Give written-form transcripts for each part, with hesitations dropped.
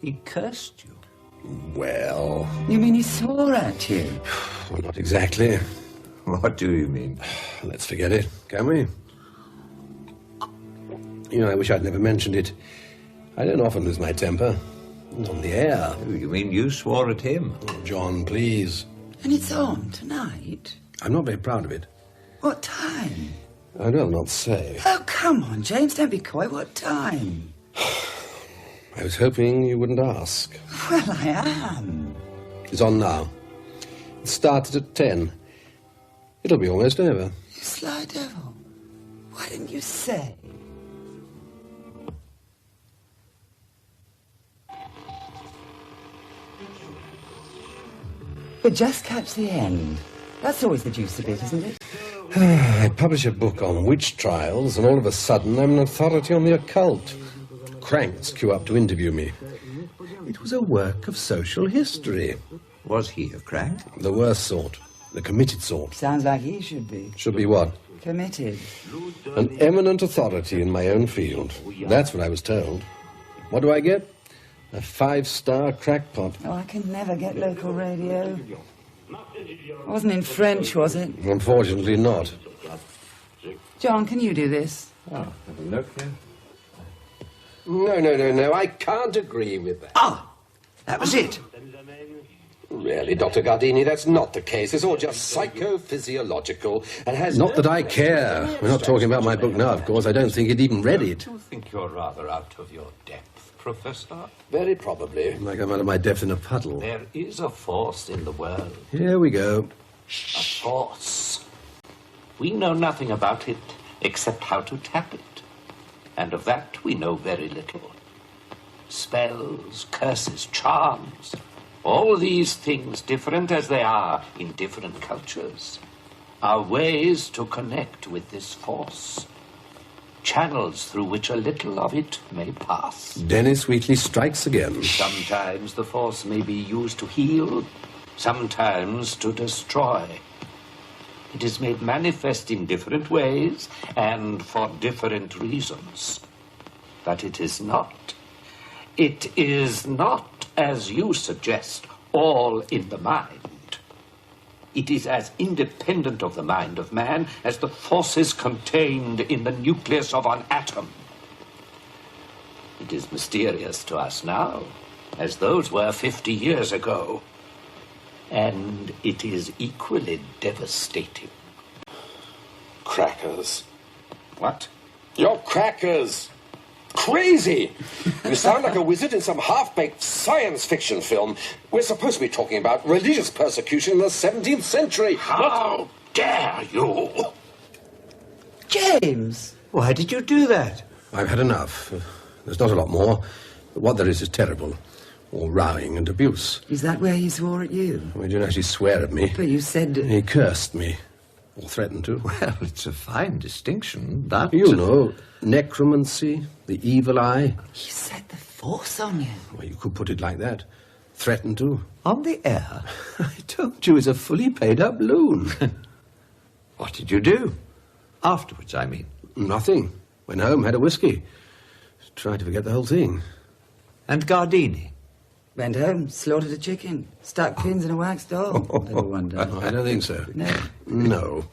He cursed you. Well... You mean he swore at you? Well, not exactly. What do you mean? Let's forget it, can we? You know, I wish I'd never mentioned it. I don't often lose my temper. Not on the air. Oh, you mean you swore at him? Oh, John, please. And it's on tonight? I'm not very proud of it. What time? I'd rather not say. Oh, come on, James, don't be coy. What time? I was hoping you wouldn't ask. Well, I am. It's on now. It started at 10. It'll be almost over. You sly devil. Why didn't you say? But just catch the end. That's always the juicy bit, isn't it? I publish a book on witch trials, and all of a sudden I'm an authority on the occult. Cranks queue up to interview me. It was a work of social history. Was he a crank? The worst sort. The committed sort. Sounds like he should be. Should be what? Committed. An eminent authority in my own field. That's what I was told. What do I get? A 5-star crackpot. Oh, I can never get local radio. Wasn't in French, was it? Unfortunately not. John, can you do this? Oh, have a look here. No. I can't agree with that. Ah, that was it. Really, Dr. Gardini, that's not the case. It's all just psychophysiological and has... Not that I care. We're not talking about my book now, of course. I don't think he'd even read it. Do you think you're rather out of your depth, Professor? Very probably. Like I'm out of my depth in a puddle. There is a force in the world. Here we go. A force. We know nothing about it except how to tap it. And of that we know very little. Spells, curses, charms, all these things, different as they are in different cultures, are ways to connect with this force. Channels through which a little of it may pass. Dennis Wheatley strikes again. Sometimes the force may be used to heal, sometimes to destroy. It is made manifest in different ways and for different reasons. But it is not, as you suggest, all in the mind. It is as independent of the mind of man as the forces contained in the nucleus of an atom. It is mysterious to us now, as those were 50 years ago. And it is equally devastating. Crackers. What? You're crackers. Crazy! You sound like a wizard in some half-baked science fiction film. We're supposed to be talking about religious persecution in the 17th century. How dare you? James! Why did you do that? I've had enough. There's not a lot more. What there is terrible. All rowing and abuse. Is that where he swore at you? He didn't actually swear at me. But you said... He cursed me. Or threatened to. Well, it's a fine distinction, but... You know, necromancy, the evil eye. He set the force on you. Well, you could put it like that. Threatened to. On the air? I told you he's a fully paid-up loon. What did you do? Afterwards, I mean. Nothing. Went home, had a whiskey. Tried to forget the whole thing. And Gardini? Went home, slaughtered a chicken, stuck pins in a wax doll. Never wonder. I don't think so. No. No.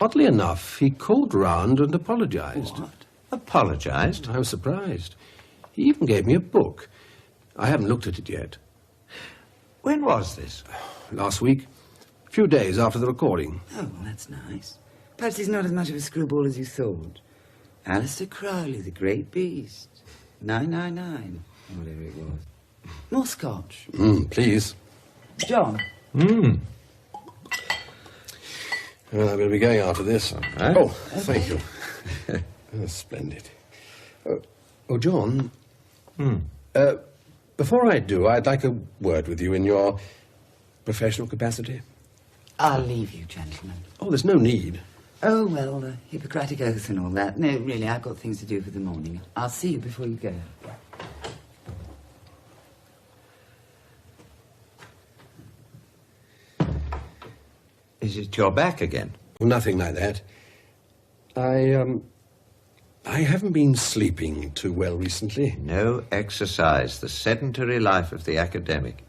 Oddly enough, he called round and apologized. What? Apologized? I was surprised. He even gave me a book. I haven't looked at it yet. When was this? Last week. A few days after the recording. Oh, well, that's nice. Perhaps he's not as much of a screwball as you thought. Aleister Crowley, the great beast. 999, whatever it was. More scotch. Please. John. Well, I'm going to be going after this. Okay. Oh, thank you. Oh, splendid. Oh, John. Before I do, I'd like a word with you in your professional capacity. I'll leave you, gentlemen. Oh, there's no need. Oh, well, the Hippocratic Oath and all that. No, really, I've got things to do for the morning. I'll see you before you go. Is it your back again? Well, nothing like that. I haven't been sleeping too well recently. No exercise, the sedentary life of the academic.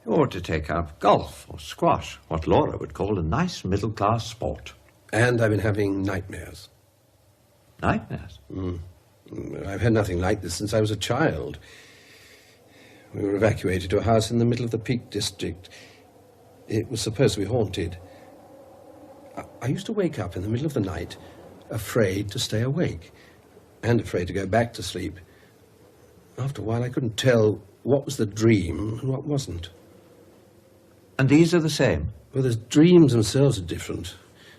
You ought to take up golf or squash, what Laura would call a nice middle-class sport. And I've been having nightmares. Nightmares? I've had nothing like this since I was a child. We were evacuated to a house in the middle of the Peak District. It was supposed to be haunted. I used to wake up in the middle of the night, afraid to stay awake, and afraid to go back to sleep. After a while, I couldn't tell what was the dream and what wasn't. And these are the same? Well, the dreams themselves are different.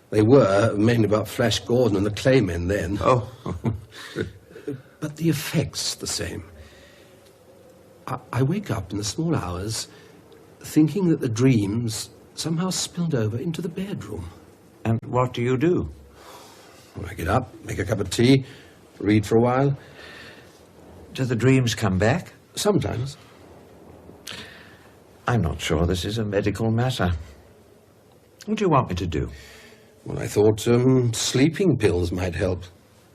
They were mainly about Flash Gordon and the Claymen then. Oh. But the effect's the same. I wake up in the small hours thinking that the dreams somehow spilled over into the bedroom. And what do you do? Well, I get up, make a cup of tea, read for a while. Do the dreams come back? Sometimes. I'm not sure this is a medical matter. What do you want me to do? Well, I thought sleeping pills might help.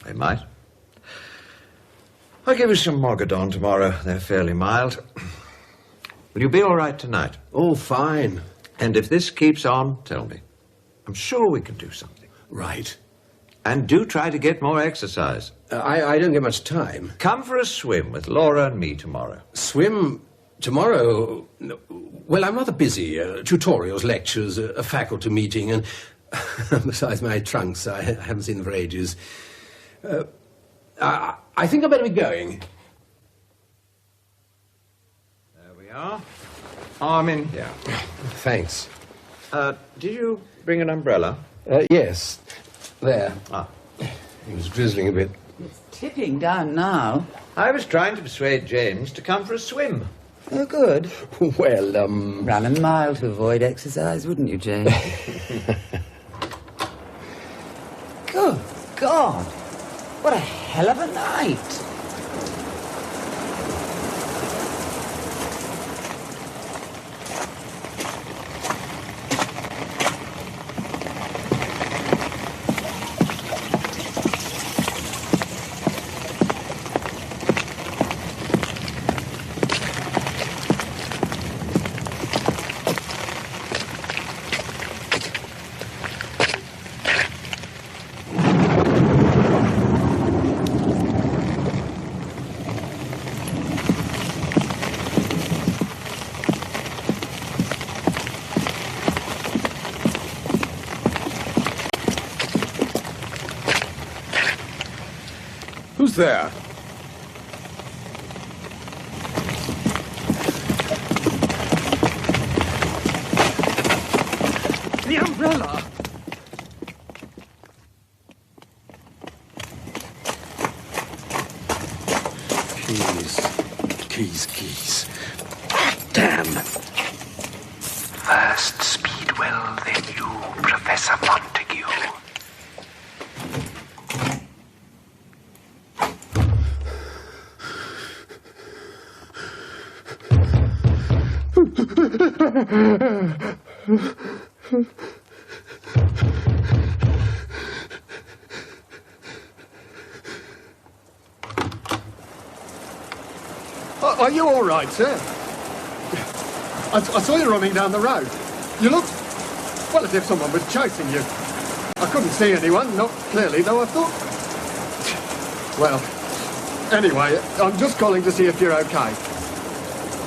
They might. I'll give you some Mogadon tomorrow. They're fairly mild. Will you be all right tonight? Oh, fine. And if this keeps on, tell me. I'm sure we can do something. Right. And do try to get more exercise. I don't get much time. Come for a swim with Laura and me tomorrow. Swim tomorrow? No. Well, I'm rather busy. Tutorials, lectures, a faculty meeting, and besides my trunks, I haven't seen them for ages. I think I better be going. There we are. I'm in here. Thanks. Did you bring an umbrella? Yes. There. Ah. It was drizzling a bit. It's tipping down now. I was trying to persuade James to come for a swim. Oh, good. Well, Run a mile to avoid exercise, wouldn't you, Jane? Good God. What a hell of a night. Who's there? the umbrella! Keys. Damn! First Speedwell, then you, Professor Montague. Are you all right, sir? I saw you running down the road. You looked, well, as if someone was chasing you. I couldn't see anyone, not clearly, though I thought... Well, anyway, I'm just calling to see if you're okay.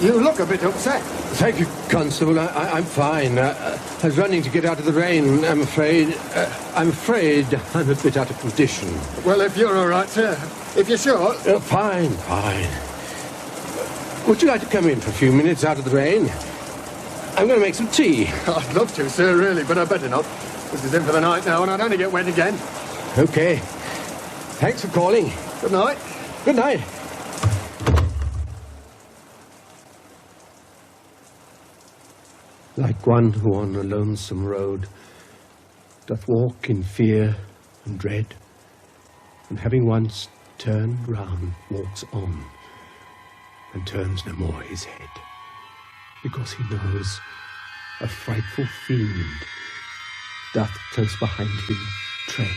You look a bit upset. Thank you, Constable. I'm fine. I was running to get out of the rain. I'm afraid I'm a bit out of condition. Well, if you're all right, sir. If you're sure... Fine. Would you like to come in for a few minutes out of the rain? I'm going to make some tea. I'd love to, sir, really, but I better not. This is in for the night now, and I'd only get wet again. Okay. Thanks for calling. Good night. Good night. Like one who on a lonesome road doth walk in fear and dread, and having once turned round walks on, and turns no more his head, because he knows a frightful fiend doth close behind him tread.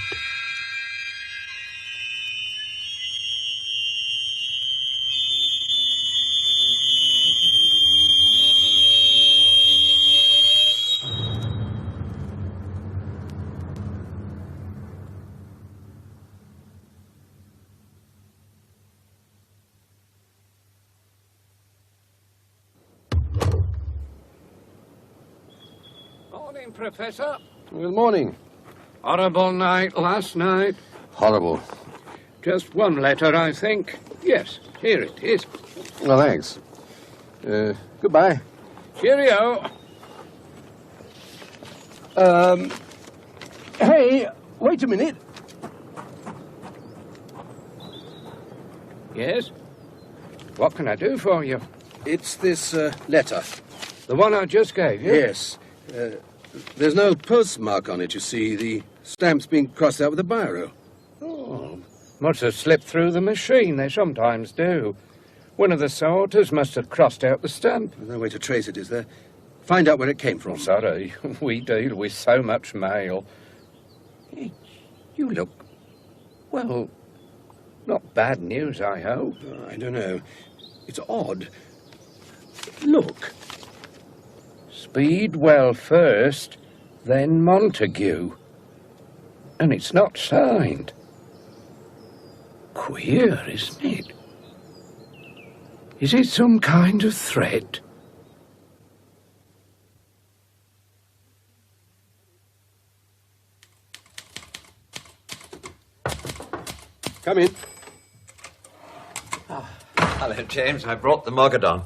Morning, Professor. Good morning. Horrible night last night. Horrible. Just one letter, I think. Yes, here it is. Well, thanks. Goodbye. Cheerio. Hey, wait a minute. Yes? What can I do for you? It's this letter. The one I just gave you? Yes. There's no postmark on it, you see. The stamp's been crossed out with a biro. Oh, must have slipped through the machine. They sometimes do. One of the sorters must have crossed out the stamp. There's no way to trace it, is there? Find out where it came from. Sorry, we deal with so much mail. You look, well, not bad news, I hope. I don't know. It's odd. Look. Speedwell first, then Montague. And it's not signed. Queer, isn't it? Is it some kind of threat? Come in. Hello, James. I brought the Mogadon.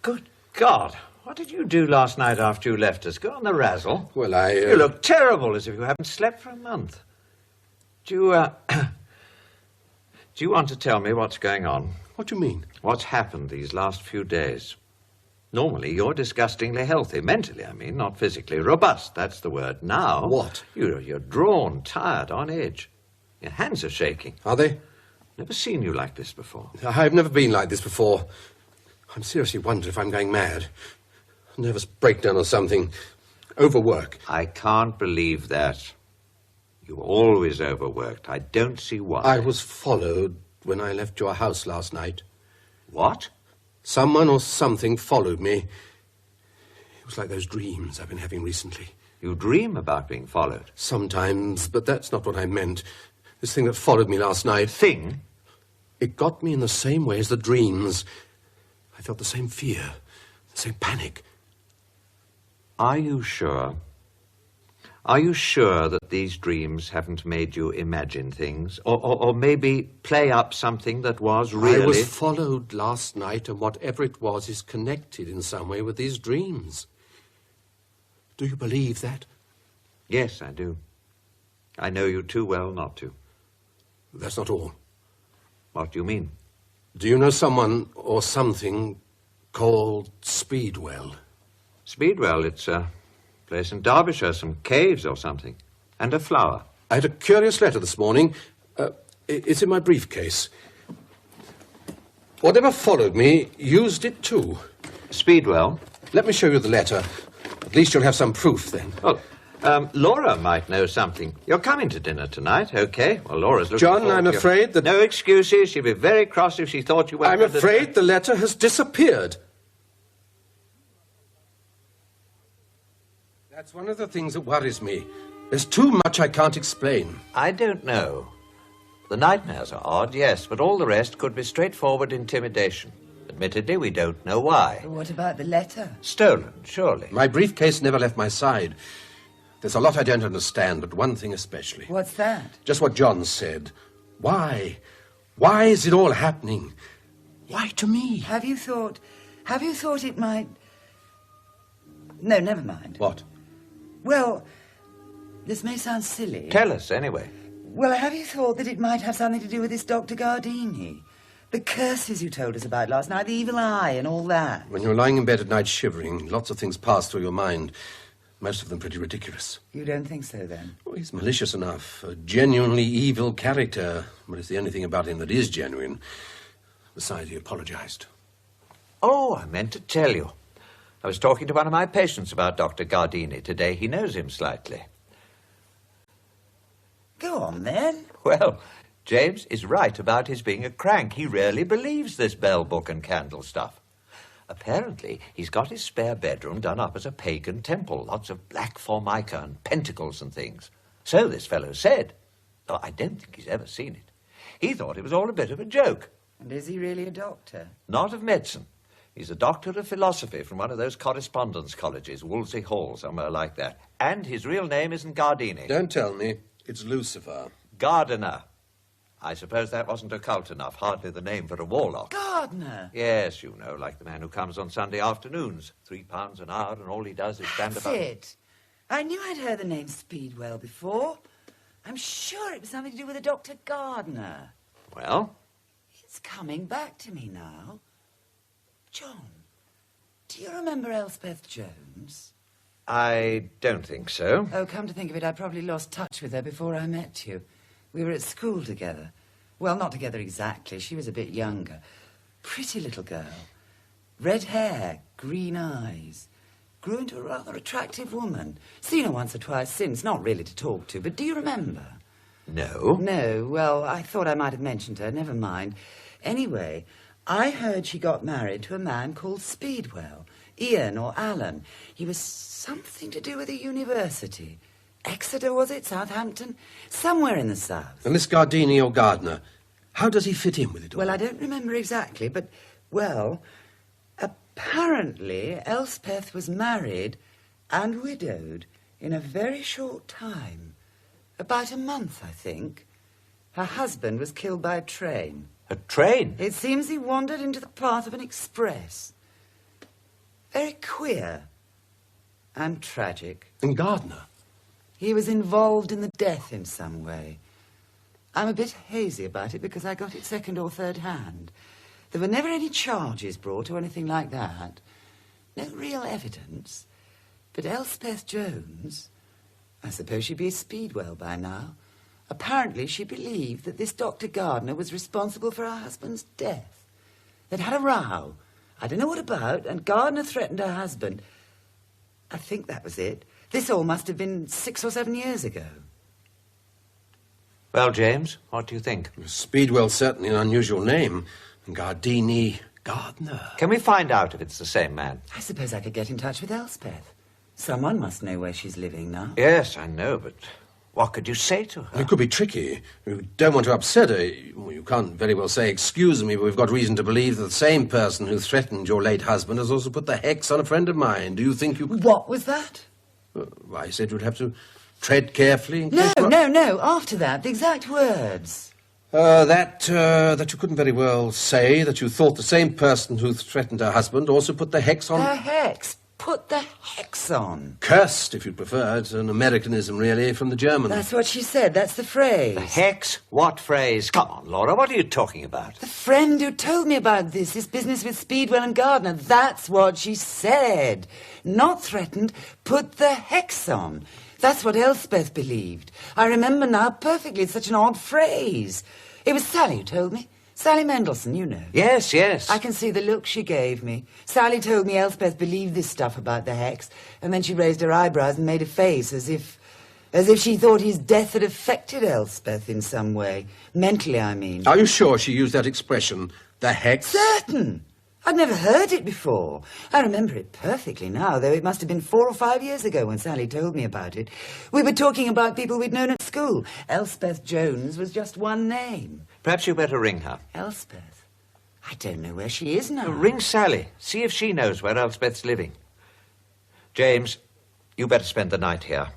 Good God. What did you do last night after you left us? Go on the razzle? Well, You look terrible, as if you haven't slept for a month. Do you want to tell me what's going on? What do you mean? What's happened these last few days? Normally, you're disgustingly healthy. Mentally, I mean, not physically. Robust, that's the word. Now... What? You're drawn, tired, on edge. Your hands are shaking. Are they? Never seen you like this before. I've never been like this before. I'm seriously wondering if I'm going mad. Nervous breakdown or something. Overwork. I can't believe that. You're always overworked. I don't see why. I was followed when I left your house last night. What? Someone or something followed me. It was like those dreams I've been having recently. You dream about being followed? Sometimes, but that's not what I meant. This thing that followed me last night. Thing? It got me in the same way as the dreams. I felt the same fear, the same panic. Are you sure? Are you sure that these dreams haven't made you imagine things? Or maybe play up something that was really... I was followed last night, and whatever it was is connected in some way with these dreams. Do you believe that? Yes, I do. I know you too well not to. That's not all. What do you mean? Do you know someone or something called Speedwell? Speedwell, it's a place in Derbyshire, some caves or something. And a flower. I had a curious letter this morning. It's in my briefcase. Whatever followed me used it too. Speedwell? Let me show you the letter. At least you'll have some proof then. Oh, Laura might know something. You're coming to dinner tonight, okay? Well, Laura's looking John, forward I'm to afraid that... No excuses. She'd be very cross if she thought you were... I'm afraid the letter has disappeared. That's one of the things that worries me. There's too much I can't explain. I don't know. The nightmares are odd, yes, but all the rest could be straightforward intimidation. Admittedly, we don't know why. What about the letter? Stolen, surely. My briefcase never left my side. There's a lot I don't understand, but one thing especially. What's that? Just what John said. Why? Why is it all happening? Why to me? Have you thought it might... No, never mind. What? Well, this may sound silly. Tell us, anyway. Well, have you thought that it might have something to do with this Dr. Gardini? The curses you told us about last night, the evil eye and all that. When you're lying in bed at night shivering, lots of things pass through your mind. Most of them pretty ridiculous. You don't think so, then? Oh, he's malicious enough. A genuinely evil character. But it's the only thing about him that is genuine. Besides, he apologized. Oh, I meant to tell you. I was talking to one of my patients about Dr. Gardini today. He knows him slightly. Go on, then. Well, James is right about his being a crank. He really believes this bell book and candle stuff. Apparently, he's got his spare bedroom done up as a pagan temple. Lots of black formica and pentacles and things. So this fellow said. Though I don't think he's ever seen it. He thought it was all a bit of a joke. And is he really a doctor? Not of medicine. He's a doctor of philosophy from one of those correspondence colleges, Wolsey Hall, somewhere like that. And his real name isn't Gardini. Don't tell me. It's Lucifer. Gardiner. I suppose that wasn't occult enough. Hardly the name for a warlock. Gardener. Yes, you know, like the man who comes on Sunday afternoons. £3 an hour, and all he does is stand That's about. it. I knew I'd heard the name Speedwell before. I'm sure it was something to do with a Dr. Gardner. Well? It's coming back to me now. John, do you remember Elspeth Jones? I don't think so. Oh, come to think of it, I probably lost touch with her before I met you. We were at school together. Well, not together exactly. She was a bit younger. Pretty little girl. Red hair, green eyes. Grew into a rather attractive woman. Seen her once or twice since, not really to talk to, but do you remember? No. No, well, I thought I might have mentioned her, never mind. Anyway, I heard she got married to a man called Speedwell. Ian or Alan. He was something to do with a university. Exeter, was it? Southampton? Somewhere in the south. And this Gardini or Gardner, how does he fit in with it all? Well, I don't remember exactly, but, well, apparently Elspeth was married and widowed in a very short time. About a month, I think. Her husband was killed by a train. A train? It seems he wandered into the path of an express. Very queer and tragic. And Gardner? He was involved in the death in some way. I'm a bit hazy about it because I got it second or third hand. There were never any charges brought or anything like that. No real evidence. But Elspeth Jones, I suppose she'd be a Speedwell by now. Apparently she believed that this Dr. Gardner was responsible for her husband's death. They'd had a row. I don't know what about, and Gardner threatened her husband. I think that was it. This all must have been 6 or 7 years ago. Well, James, what do you think? Speedwell's certainly an unusual name. Gardini, Gardner. Can we find out if it's the same man? I suppose I could get in touch with Elspeth. Someone must know where she's living now. Yes, I know, but what could you say to her? It could be tricky. You don't want to upset her. You can't very well say, excuse me, but we've got reason to believe that the same person who threatened your late husband has also put the hex on a friend of mine. Do you think you could... What was that? I said you'd have to tread carefully. No, after that, the exact words. That you couldn't very well say that you thought the same person who threatened her husband also put the hex on... The hex. Put the hex on. Cursed, if you prefer. It's an Americanism, really, from the German. That's what she said. That's the phrase. The hex? What phrase? Come on, Laura, what are you talking about? The friend who told me about this business with Speedwell and Gardner, that's what she said. Not threatened, put the hex on. That's what Elspeth believed. I remember now perfectly. It's such an odd phrase. It was Sally who told me. Sally Mendelssohn, you know. Yes, yes. I can see the look she gave me. Sally told me Elspeth believed this stuff about the hex, and then she raised her eyebrows and made a face as if she thought his death had affected Elspeth in some way. Mentally, I mean. Are you sure she used that expression, the hex? Certain. I'd never heard it before. I remember it perfectly now, though it must have been 4 or 5 years ago when Sally told me about it. We were talking about people we'd known at school. Elspeth Jones was just one name. Perhaps you better ring her. Elspeth? I don't know where she is now. Ring Sally. See if she knows where Elspeth's living. James, you better spend the night here.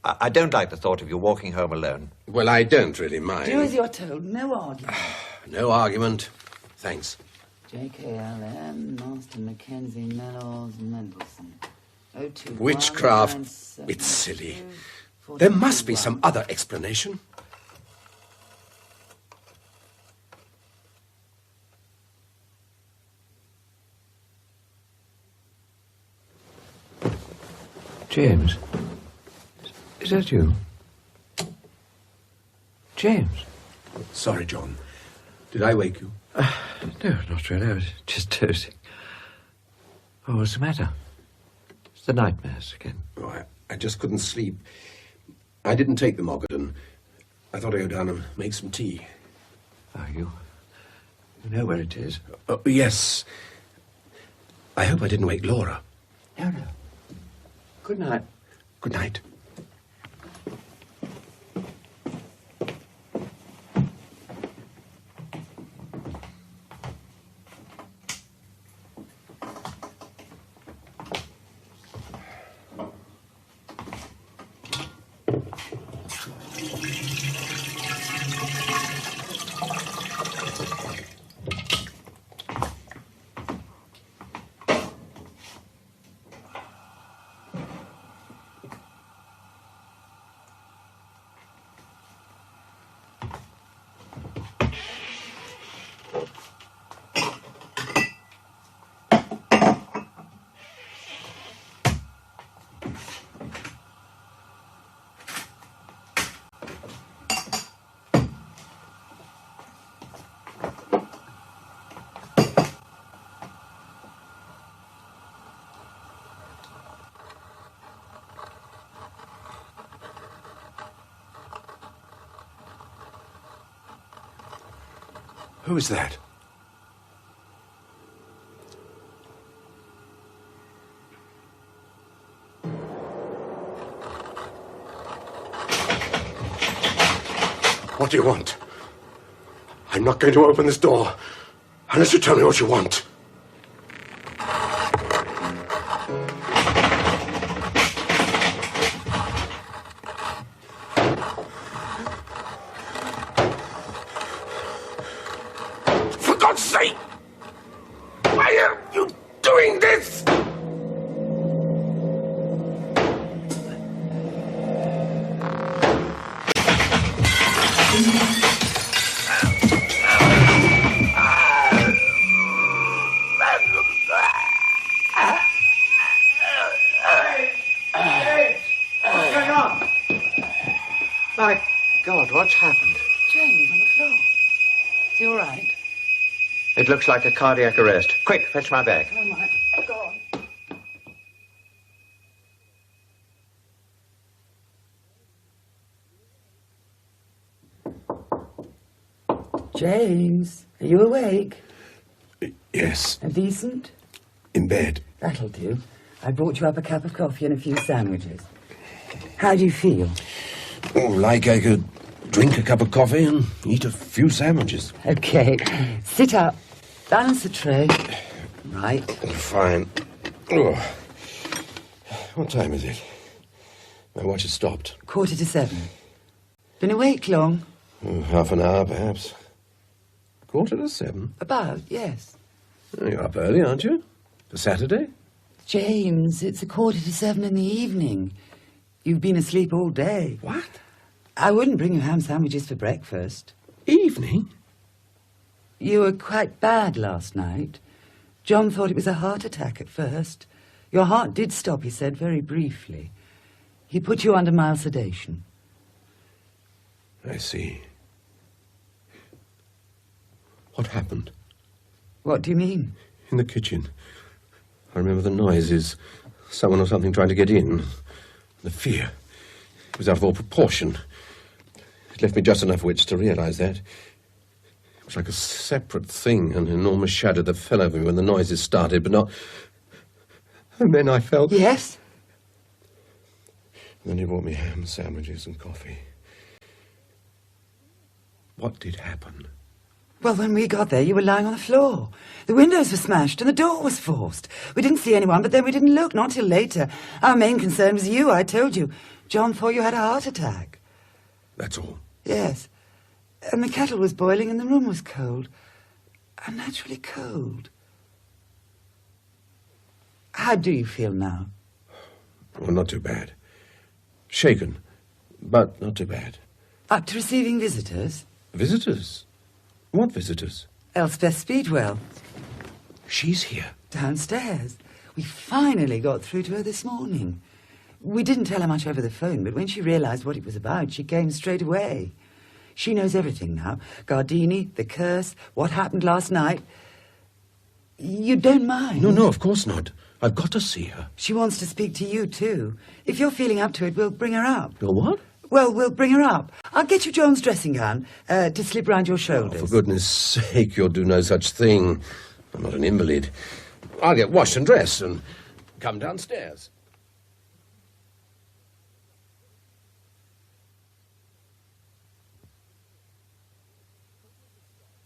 I don't like the thought of you walking home alone. Well, I don't really mind. Do as you're told. No argument. No argument. Thanks. J.K.L.M. Marston, Mackenzie, Mellows, Mendelssohn. 021 Witchcraft. 97, It's silly. 42, There must be 41. some other explanation. James, is that you? James? Sorry, John. Did I wake you? No, not really. I was just dozing. Oh, what's the matter? It's the nightmares again. Oh, I just couldn't sleep. I didn't take the Mogadon. I thought I'd go down and make some tea. Oh, you know where it is? Oh, yes. I hope I didn't wake Laura. No. Good night. Good night. Who is that? What do you want? I'm not going to open this door unless you tell me what you want. For God's sake! Why are you doing this? My God, what's happened? James on the floor. Is he all right? It looks like a cardiac arrest. Quick, fetch my bag. All right. Go on. James, are you awake? Yes, And decent? in bed. That'll do. I brought you up a cup of coffee and a few sandwiches. How do you feel? Oh, like I could drink a cup of coffee and eat a few sandwiches. Okay. Sit up. Balance the tray. Right. Fine. Oh. What time is it? My watch has stopped. 7:15. Been awake long? Oh, half an hour, perhaps. 7:15? About, yes. Oh, you're up early, aren't you? For Saturday? James, it's 7:15 in the evening. You've been asleep all day. What? I wouldn't bring you ham sandwiches for breakfast. Evening? You were quite bad last night. John thought it was a heart attack at first. Your heart did stop, he said, very briefly. He put you under mild sedation. I see. What happened? What do you mean? In the kitchen. I remember the noises. Someone or something trying to get in. The fear. It was out of all proportion. It left me just enough wits to realise that. It was like a separate thing, an enormous shadow that fell over me when the noises started, but not... And then I felt... Yes? And then he brought me ham sandwiches and coffee. What did happen? Well, when we got there, you were lying on the floor. The windows were smashed and the door was forced. We didn't see anyone, but then we didn't look, not till later. Our main concern was you, I told you. John thought you had a heart attack. That's all. Yes. And the kettle was boiling and the room was cold. Unnaturally cold. How do you feel now? Well, not too bad. Shaken, but not too bad. Up to receiving visitors? Visitors? What visitors? Elspeth Speedwell. She's here. Downstairs. We finally got through to her this morning. We didn't tell her much over the phone, but when she realised what it was about, she came straight away. She knows everything now. Gardini, the curse, what happened last night. You don't mind? No, of course not. I've got to see her. She wants to speak to you, too. If you're feeling up to it, we'll bring her up. You're what? Well, we'll bring her up. I'll get you John's dressing gown to slip round your shoulders. Oh, for goodness sake, you'll do no such thing. I'm not an invalid. I'll get washed and dressed and come downstairs.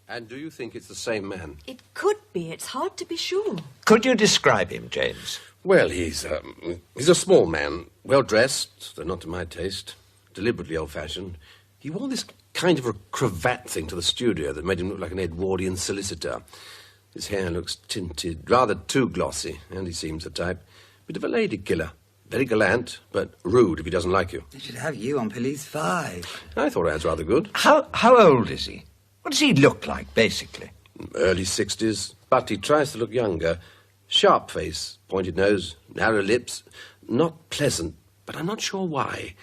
And do you think it's the same man? It could be. It's hard to be sure. Could you describe him, James? Well, he's a small man, well-dressed, though not to my taste. deliberately old-fashioned. He wore this kind of a cravat thing to the studio that made him look like an Edwardian solicitor. His hair looks tinted, rather too glossy, and he seems the type. Bit of a lady killer. Very gallant, but rude if he doesn't like you. They should have you on Police 5. I thought I was rather good. How old is he? What does he look like, basically? Early 60s, but he tries to look younger. Sharp face, pointed nose, narrow lips. Not pleasant, but I'm not sure why.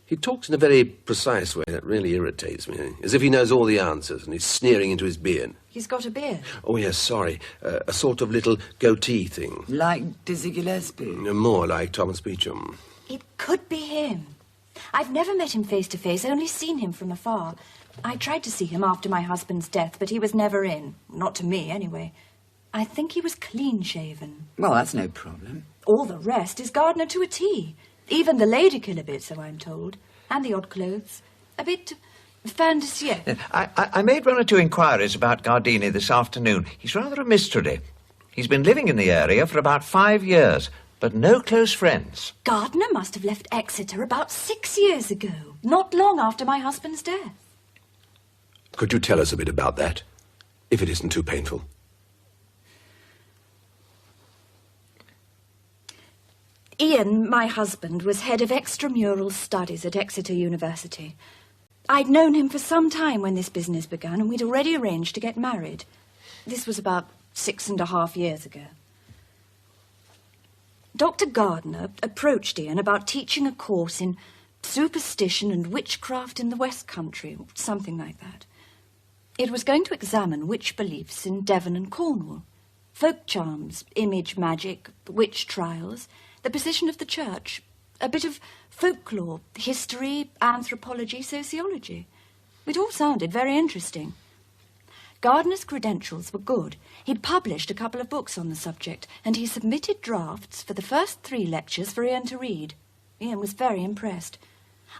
He talks in a very precise way that really irritates me, as if he knows all the answers, and he's sneering into his beard. He's got a beard. Oh, yes, sorry. A sort of little goatee thing. Like Dizzy Gillespie? More like Thomas Beecham. It could be him. I've never met him face to face, only seen him from afar. I tried to see him after my husband's death, but he was never in. Not to me, anyway. I think he was clean-shaven. Well, that's no problem. All the rest is Gardner to a T. Even the lady killer bit, so I'm told. And the odd clothes. A bit fin de siècle. I made one or two inquiries about Gardini this afternoon. He's rather a mystery. He's been living in the area for about 5 years, but no close friends. Gardner must have left Exeter about 6 years ago, not long after my husband's death. Could you tell us a bit about that, if it isn't too painful? Ian, my husband, was head of extramural studies at Exeter University. I'd known him for some time when this business began, and we'd already arranged to get married. This was about 6.5 years ago. Dr. Gardner approached Ian about teaching a course in superstition and witchcraft in the West Country, something like that. It was going to examine witch beliefs in Devon and Cornwall, folk charms, image magic, witch trials, the position of the church, a bit of folklore, history, anthropology, sociology. It all sounded very interesting. Gardner's credentials were good. He'd published a couple of books on the subject, and he submitted drafts for the first 3 lectures for Ian to read. Ian was very impressed.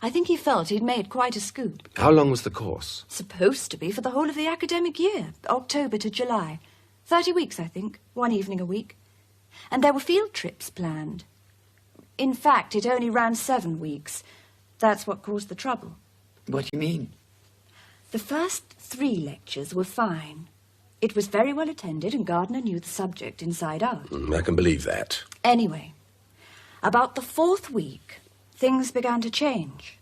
I think he felt he'd made quite a scoop. How long was the course? Supposed to be for the whole of the academic year, October to July. 30 weeks, I think, 1 evening a week. And there were field trips planned. In fact, it only ran 7 weeks. That's what caused the trouble. What do you mean? The first 3 lectures were fine. It was very well attended, and Gardner knew the subject inside out. I can believe that. Anyway, about the 4th week, things began to change.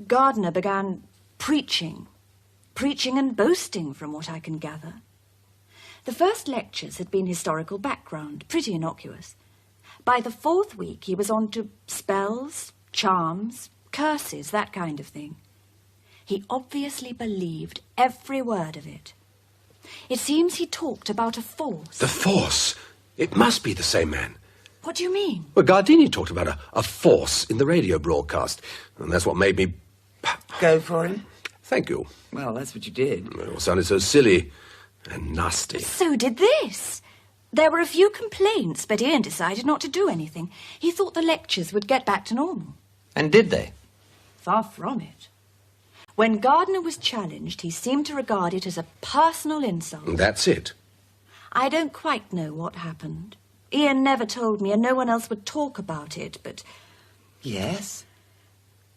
Gardner began preaching and boasting, from what I can gather. The first lectures had been historical background, pretty innocuous. By the 4th week, he was on to spells, charms, curses, that kind of thing. He obviously believed every word of it. It seems he talked about a force. The force? It must be the same man. What do you mean? Well, Gardini talked about a force in the radio broadcast, and that's what made me... Go for him? Thank you. Well, that's what you did. It all sounded so silly and nasty. So did this. There were a few complaints, but Ian decided not to do anything. He thought the lectures would get back to normal. And did they? Far from it. When Gardner was challenged, he seemed to regard it as a personal insult. That's it. I don't quite know what happened. Ian never told me, and no one else would talk about it, but... Yes?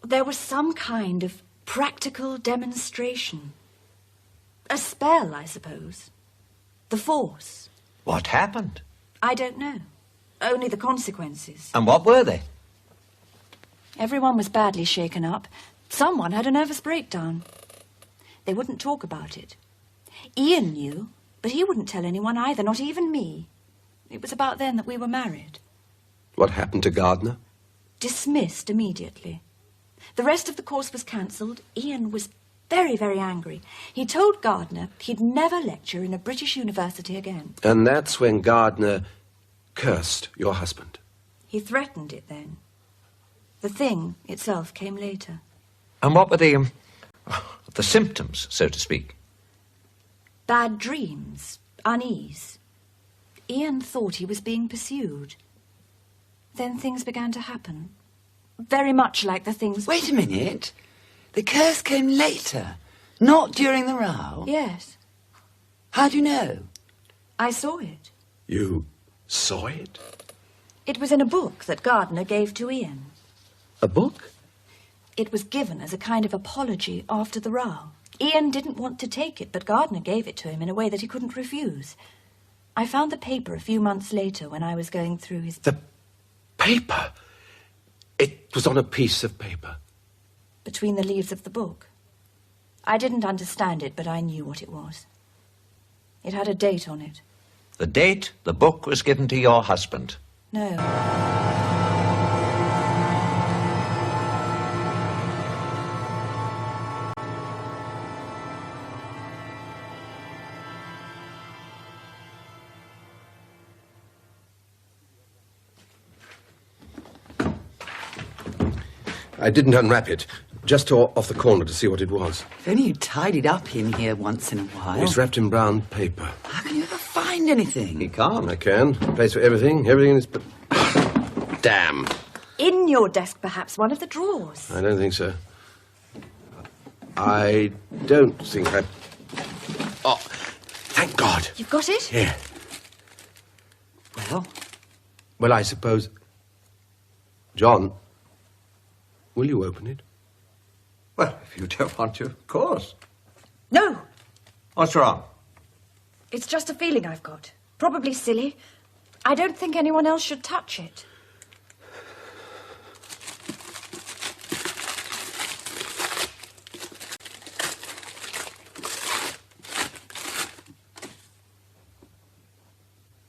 There was some kind of practical demonstration. A spell, I suppose. The force. What happened? I don't know. Only the consequences. And what were they? Everyone was badly shaken up. Someone had a nervous breakdown. They wouldn't talk about it. Ian knew, but he wouldn't tell anyone either, not even me. It was about then that we were married. What happened to Gardner? Dismissed immediately. The rest of the course was cancelled. Ian was very, very angry. He told Gardner he'd never lecture in a British university again. And that's when Gardner cursed your husband. He threatened it then. The thing itself came later. And what were the symptoms, so to speak? Bad dreams, unease. Ian thought he was being pursued. Then things began to happen. Very much like the things... Wait a minute. The curse came later, not during the row? Yes. How do you know? I saw it. You saw it? It was in a book that Gardner gave to Ian. A book? It was given as a kind of apology after the row. Ian didn't want to take it, but Gardiner gave it to him in a way that he couldn't refuse. I found the paper a few months later when I was going through his... The paper? It was on a piece of paper. Between the leaves of the book. I didn't understand it, but I knew what it was. It had a date on it. The date the book was given to your husband. No. I didn't unwrap it. Just tore off the corner to see what it was. If only you tidied up in here once in a while. It's wrapped in brown paper. How can you ever find anything? He can't. I can. A place for everything. Everything is... Damn. In your desk, perhaps, one of the drawers. I don't think so. I don't think I... Oh, thank God. You've got it? Here. Well? Well, I suppose... John, will you open it? Well, if you don't want to, of course. No. What's wrong? It's just a feeling I've got. Probably silly. I don't think anyone else should touch it.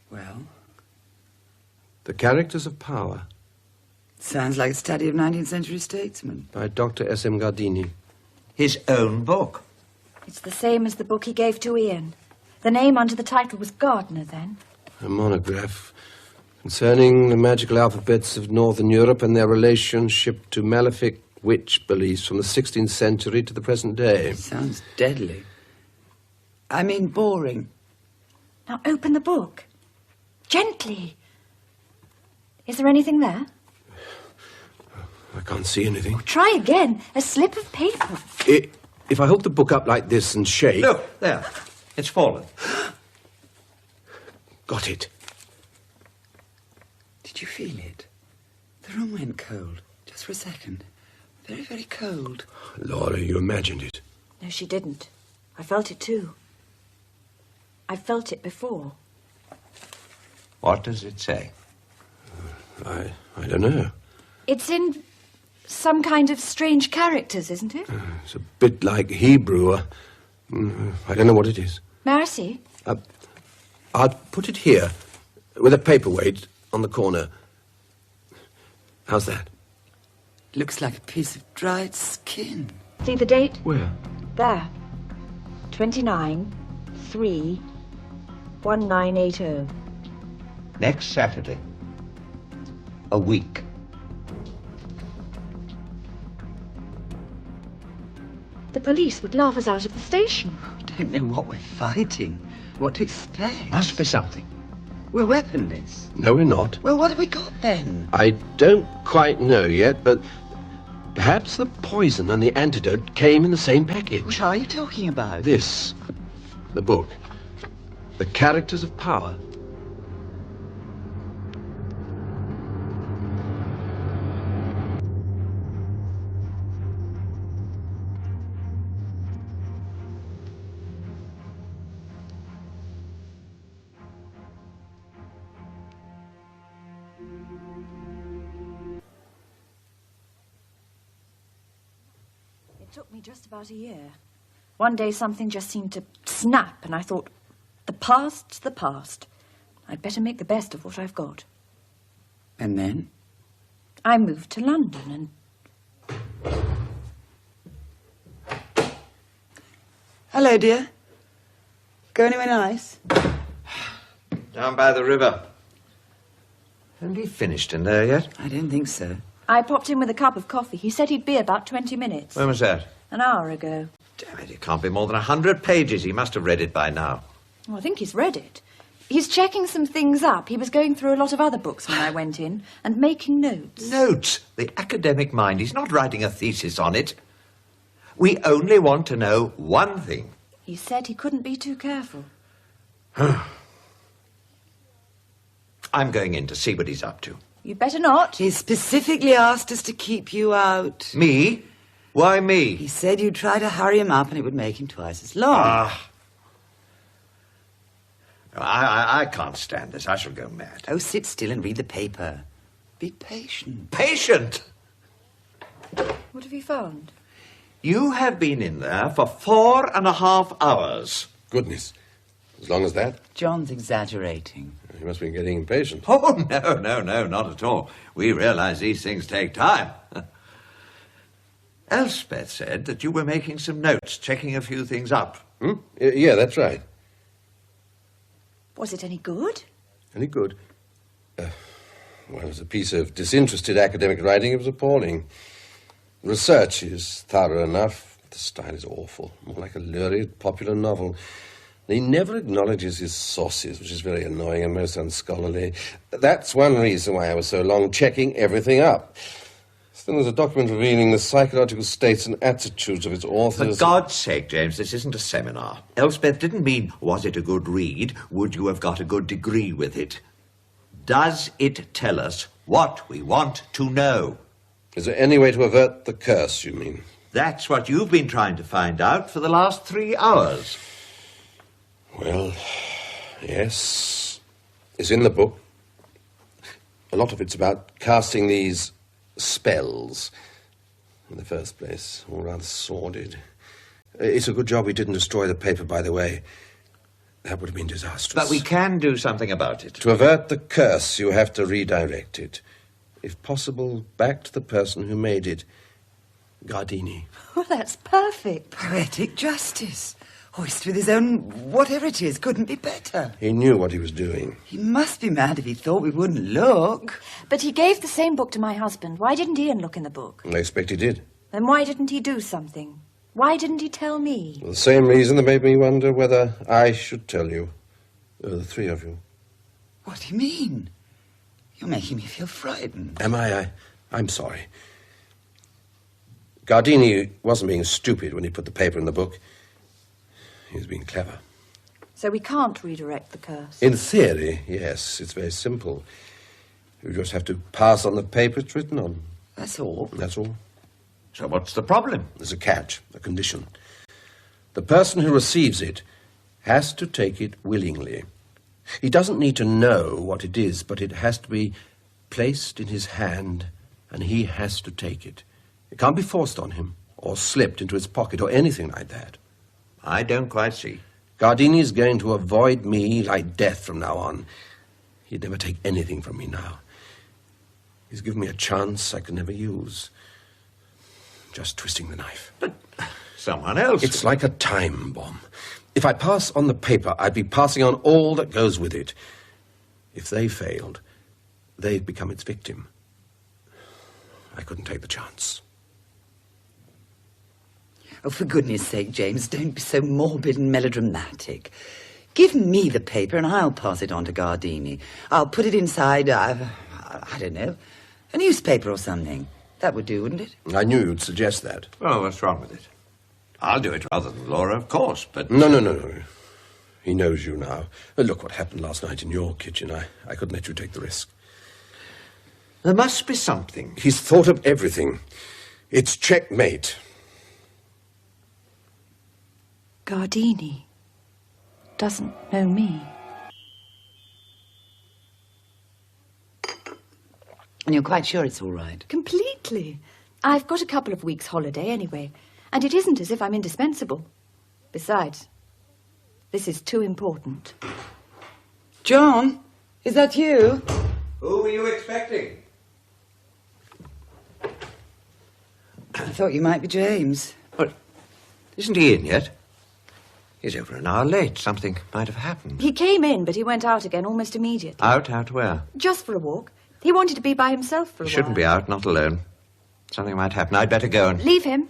Well? The Characters of Power. Sounds like a study of 19th century statesmen. By Dr. S.M. Gardini. His own book. It's the same as the book he gave to Ian. The name under the title was Gardiner, then. A monograph concerning the magical alphabets of Northern Europe and their relationship to malefic witch beliefs from the 16th century to the present day. Sounds deadly. I mean boring. Now open the book. Gently. Is there anything there? I can't see anything. Try again. A slip of paper. If I hold the book up like this and shake... Look, there. It's fallen. Got it. Did you feel it? The room went cold. Just for a second. Very, very cold. Laura, you imagined it. No, she didn't. I felt it too. I felt it before. What does it say? I don't know. It's in some kind of strange characters, isn't it? It's a bit like Hebrew. I don't know what it is. May I see? I'll put it here, with a paperweight on the corner. How's that? Looks like a piece of dried skin. See the date? Where? There. 29/3/1980. Next Saturday. A week. The police would laugh us out of the station. I don't know what we're fighting. What to expect. Must be something. We're weaponless. No, we're not. Well, what have we got then? I don't quite know yet, but perhaps the poison and the antidote came in the same package. What are you talking about? This. The book. The Characters of Power. It took me just about a year. One day something just seemed to snap, and I thought, the past's the past. I'd better make the best of what I've got. And then? I moved to London and... Hello, dear. Go anywhere nice? Down by the river. Haven't you finished in there yet? I don't think so. I popped in with a cup of coffee. He said he'd be about 20 minutes. When was that? An hour ago. Damn it, it can't be more than 100 pages. He must have read it by now. Well, I think he's read it. He's checking some things up. He was going through a lot of other books when I went in and making notes. Notes? The academic mind. He's not writing a thesis on it. We only want to know one thing. He said he couldn't be too careful. I'm going in to see what he's up to. You'd better not. He specifically asked us to keep you out. Me? Why me? He said you'd try to hurry him up and it would make him twice as long. I can't stand this. I shall go mad. Oh, sit still and read the paper. Be patient. Patient? What have you found? You have been in there for 4.5 hours. Goodness. As long as that? John's exaggerating. He must be getting impatient. Oh, no, not at all. We realize these things take time. Elspeth said that you were making some notes, checking a few things up. Yeah, that's right. Was it any good? Any good? Well, as a piece of disinterested academic writing, it was appalling. Research is thorough enough, but the style is awful. More like a lurid popular novel. He never acknowledges his sources, which is very annoying and most unscholarly. That's one reason why I was so long checking everything up. Then there's a document revealing the psychological states and attitudes of its authors. For God's sake, James, this isn't a seminar. Elspeth didn't mean, was it a good read? Would you have got a good degree with it? Does it tell us what we want to know? Is there any way to avert the curse, you mean? That's what you've been trying to find out for the last 3 hours. Well, yes. It's in the book. A lot of it's about casting these spells. In the first place, all rather sordid. It's a good job we didn't destroy the paper, by the way. That would have been disastrous. But we can do something about it. To avert the curse, you have to redirect it. If possible, back to the person who made it. Gardini. Oh, that's perfect. Poetic justice. Hoist with his own whatever it is couldn't be better. He knew what he was doing. He must be mad if he thought we wouldn't look. But he gave the same book to my husband. Why didn't Ian look in the book? I expect he did. Then why didn't he do something? Why didn't he tell me? For the same reason that made me wonder whether I should tell you. The three of you. What do you mean? You're making me feel frightened. Am I? I'm sorry. Gardini wasn't being stupid when he put the paper in the book. He was being clever. So we can't redirect the curse? In theory, yes. It's very simple. You just have to pass on the paper it's written on. That's all? That's all. So what's the problem? There's a catch, a condition. The person who receives it has to take it willingly. He doesn't need to know what it is, but it has to be placed in his hand, and he has to take it. It can't be forced on him, or slipped into his pocket, or anything like that. I don't quite see. Gardini's going to avoid me like death from now on. He'd never take anything from me now. He's given me a chance I could never use. Just twisting the knife. But someone else... It's like a time bomb. If I pass on the paper, I'd be passing on all that goes with it. If they failed, they'd become its victim. I couldn't take the chance. Oh, for goodness sake, James, don't be so morbid and melodramatic. Give me the paper and I'll pass it on to Gardini. I'll put it inside, I don't know, a newspaper or something. That would do, wouldn't it? I knew you'd suggest that. Well, what's wrong with it? I'll do it rather than Laura, of course, but... No. He knows you now. Look what happened last night in your kitchen. I couldn't let you take the risk. There must be something. He's thought of everything. It's checkmate. Gardini doesn't know me. And you're quite sure it's all right? Completely. I've got a couple of weeks' holiday anyway, and it isn't as if I'm indispensable. Besides, this is too important. John, is that you? Who were you expecting? I thought you might be James. But isn't he in yet? He's over an hour late. Something might have happened. He came in, but he went out again almost immediately. Out where? Just for a walk. He wanted to be by himself for a while. He shouldn't be out, not alone. Something might happen. I'd better go and... Leave him.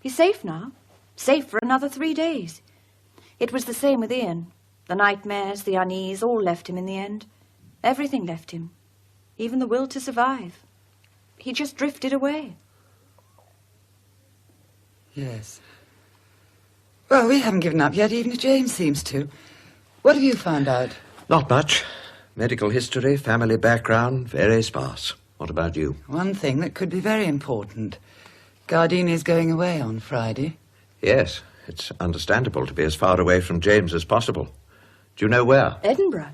He's safe now. Safe for another 3 days. It was the same with Ian. The nightmares, the unease, all left him in the end. Everything left him. Even the will to survive. He just drifted away. Yes. Well, we haven't given up yet, even if James seems to. What have you found out? Not much. Medical history, family background, very sparse. What about you? One thing that could be very important. Gardini's going away on Friday. Yes, it's understandable to be as far away from James as possible. Do you know where? Edinburgh.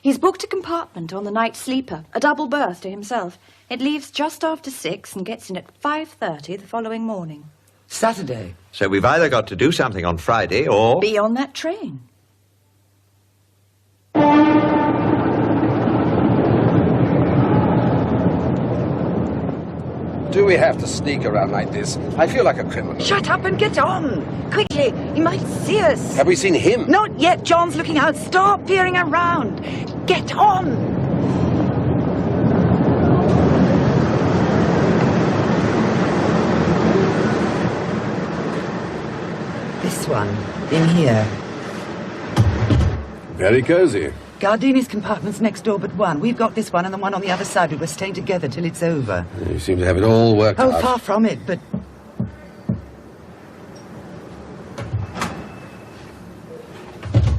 He's booked a compartment on the night sleeper, a double berth to himself. It leaves just after 6 and gets in at 5:30 the following morning. Saturday. So we've either got to do something on Friday or... Be on that train. Do we have to sneak around like this? I feel like a criminal. Shut up and get on! Quickly! He might see us! Have we seen him? Not yet! John's looking out! Stop peering around! Get on! This one, in here. Very cosy. Gardini's compartment's next door but one. We've got this one and the one on the other side. We were staying together till it's over. You seem to have it all worked out. Oh, far from it, but...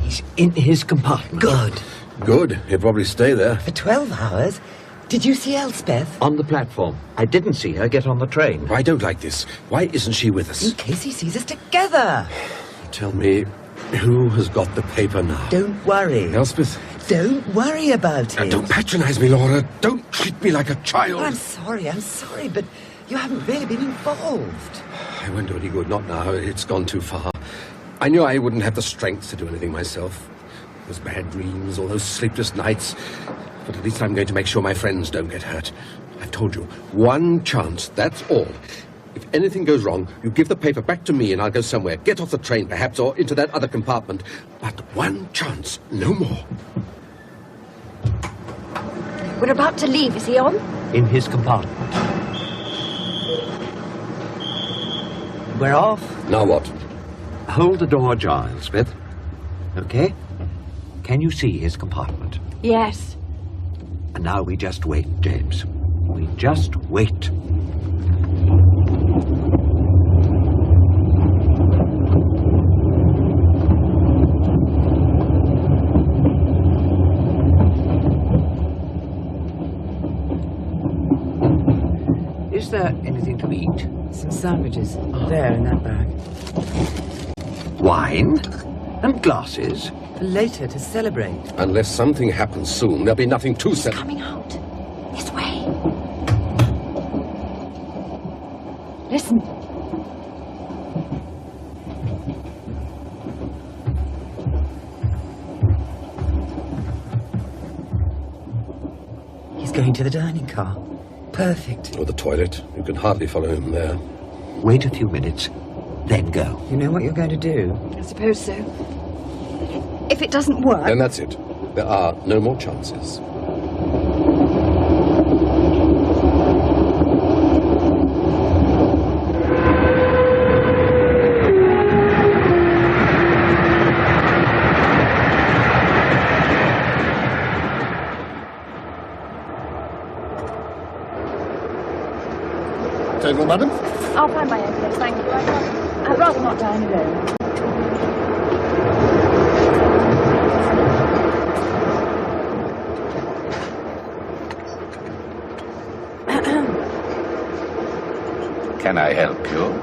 He's in his compartment. Good. Good. He'll probably stay there. For 12 hours? Did you see Elspeth? On the platform. I didn't see her get on the train. I don't like this. Why isn't she with us? In case he sees us together. Tell me, who has got the paper now? Don't worry. Elspeth? Don't worry about it. Don't patronize me, Laura. Don't treat me like a child. Oh, I'm sorry, but you haven't really been involved. I won't do any good, not now. It's gone too far. I knew I wouldn't have the strength to do anything myself. Those bad dreams, all those sleepless nights. But at least I'm going to make sure my friends don't get hurt. I've told you, one chance, that's all. If anything goes wrong, you give the paper back to me and I'll go somewhere. Get off the train, perhaps, or into that other compartment. But one chance, no more. We're about to leave. Is he on? In his compartment. We're off. Now what? Hold the door ajar, Elspeth. Okay? Can you see his compartment? Yes. And now we just wait, James. We just wait. Is there anything to eat? Some sandwiches. There, in that bag. Wine? And glasses? For later, to celebrate. Unless something happens soon, there'll be nothing to celebrate. Coming out. This way. Listen. He's going to the dining car. Perfect. Or the toilet. You can hardly follow him there. Wait a few minutes, then go. You know what you're going to do? I suppose so. If it doesn't work... Then that's it. There are no more chances. Table, madam? I'll find my own place, thank you. I'd rather not dine alone. Can I help you?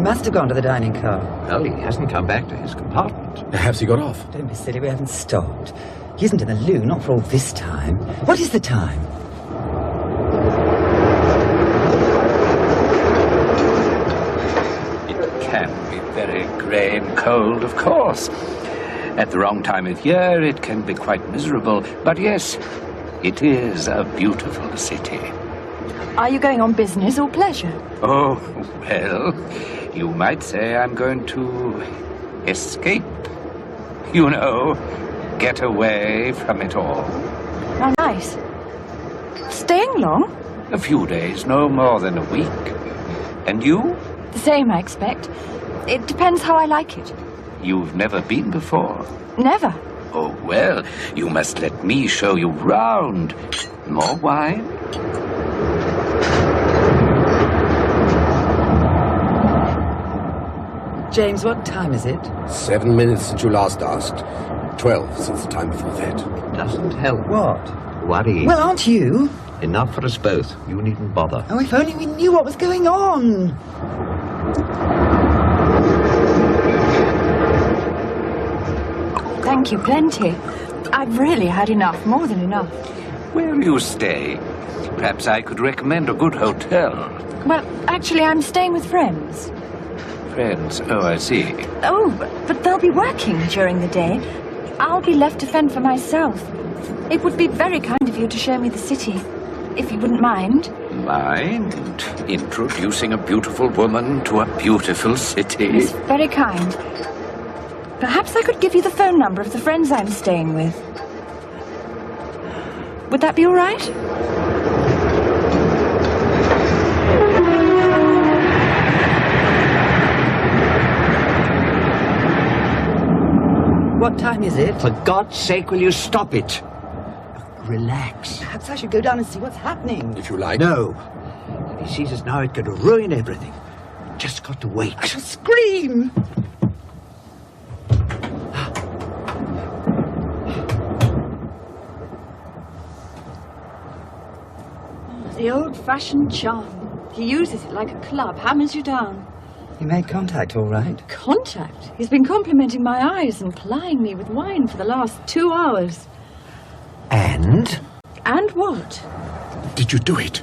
Must have gone to the dining car. Well, he hasn't come back to his compartment. Perhaps he got off. Don't be silly, we haven't stopped. He isn't in the loo, not for all this time. What is the time? It can be very grey and cold, of course. At the wrong time of year, it can be quite miserable. But yes, it is a beautiful city. Are you going on business or pleasure? Oh, well, you might say I'm going to escape. You know, get away from it all. How nice. Staying long? A few days, no more than a week. And you? The same, I expect. It depends how I like it. You've never been before? Never. Oh, well, you must let me show you round. More wine? James, what time is it? 7 minutes since you last asked. 12 since the time before that. Doesn't help. What? Worry. Well, aren't you? Enough for us both. You needn't bother. Oh, if only we knew what was going on. Thank you, plenty. I've really had enough, more than enough. Where do you stay? Perhaps I could recommend a good hotel. Well, actually, I'm staying with friends. Friends, oh, I see. Oh, but they'll be working during the day. I'll be left to fend for myself. It would be very kind of you to show me the city, if you wouldn't mind. Mind? Introducing a beautiful woman to a beautiful city? It's very kind. Perhaps I could give you the phone number of the friends I'm staying with. Would that be all right? What time is it? For God's sake, will you stop it? Relax. Perhaps I should go down and see what's happening. If you like. No. If he sees us now, it could ruin everything. Just got to wait. I shall scream. The old-fashioned charm. He uses it like a club, hammers you down. You made contact, all right? Contact? He's been complimenting my eyes and plying me with wine for the last 2 hours. And? And what? Did you do it?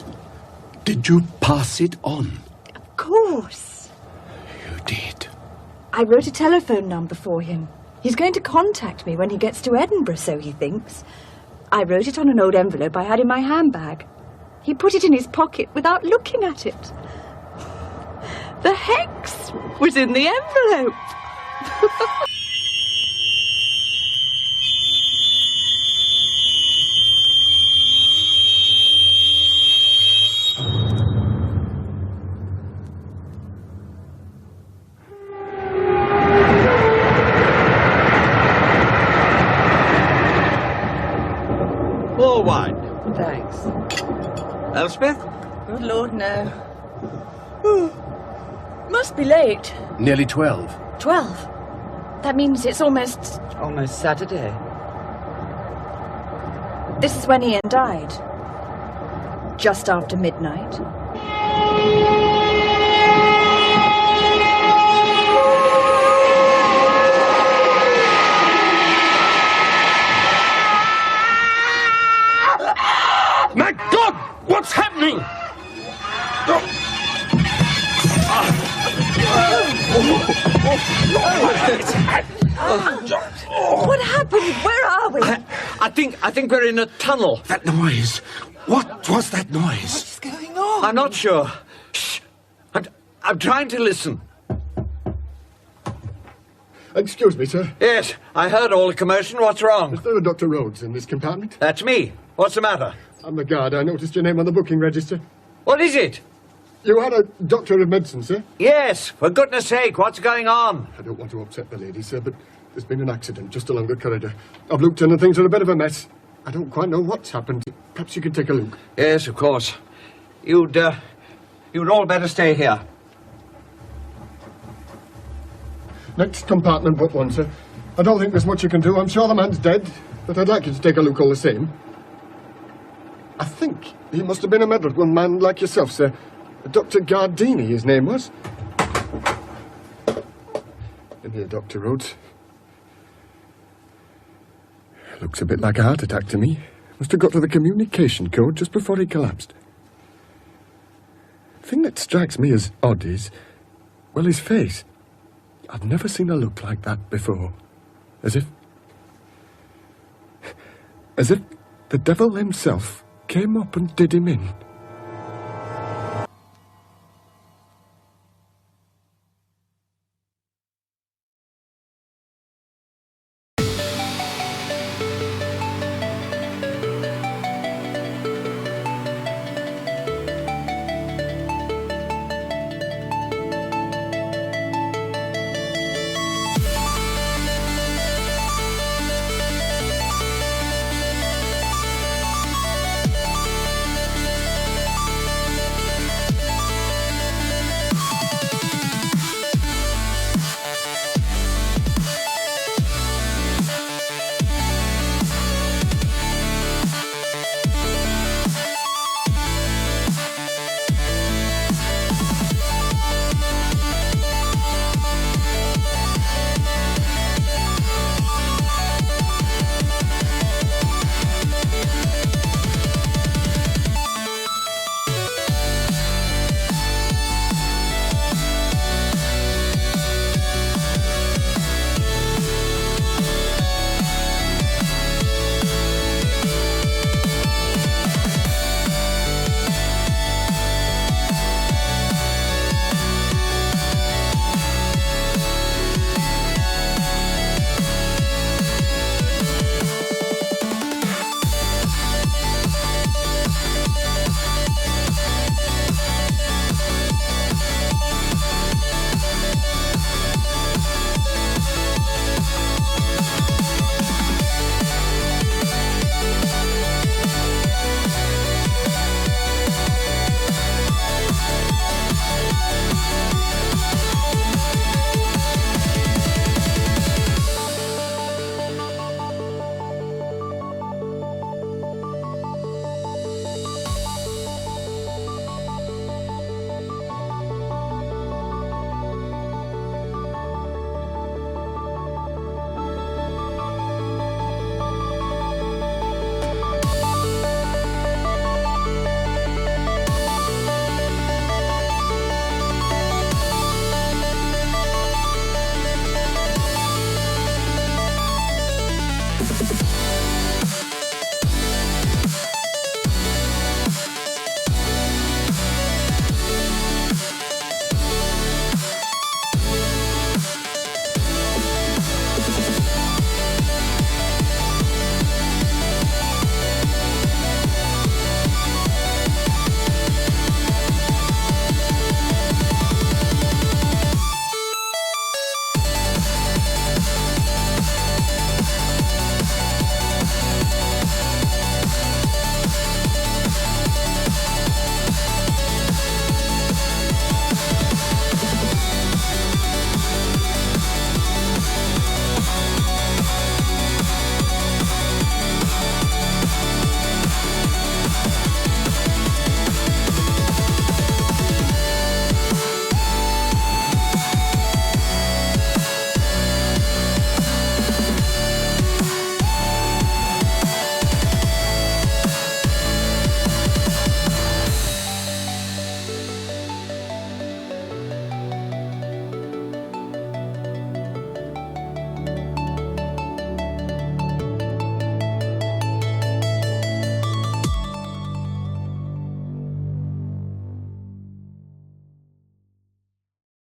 Did you pass it on? Of course. You did. I wrote a telephone number for him. He's going to contact me when he gets to Edinburgh, so he thinks. I wrote it on an old envelope I had in my handbag. He put it in his pocket without looking at it. The hex was in the envelope. More wine. Thanks. Elspeth? Good Lord, no. Must be late. Nearly 12. 12. That means it's almost... Almost Saturday. This is when Ian died. Just after midnight. My God! What's happening? What happened? Where are we? I think we're in a tunnel. That noise. What was that noise? What's going on? I'm not sure. Shh. I'm trying to listen. Excuse me, sir. Yes, I heard all the commotion. What's wrong? Is there a Dr. Rhodes in this compartment? That's me. What's the matter? I'm the guard. I noticed your name on the booking register. What is it? You are a doctor of medicine, sir? Yes, for goodness sake, what's going on? I don't want to upset the lady, sir, but there's been an accident just along the corridor. I've looked in and things are a bit of a mess. I don't quite know what's happened. Perhaps you could take a look. Yes, of course. You'd all better stay here. Next compartment but one, sir. I don't think there's much you can do. I'm sure the man's dead, but I'd like you to take a look all the same. I think he must have been a medical man like yourself, sir. Dr. Gardini, his name was. In here, Dr. Rhodes. Looks a bit like a heart attack to me. Must have got to the communication code just before he collapsed. The thing that strikes me as odd is, well, his face. I've never seen a look like that before. As if the devil himself came up and did him in.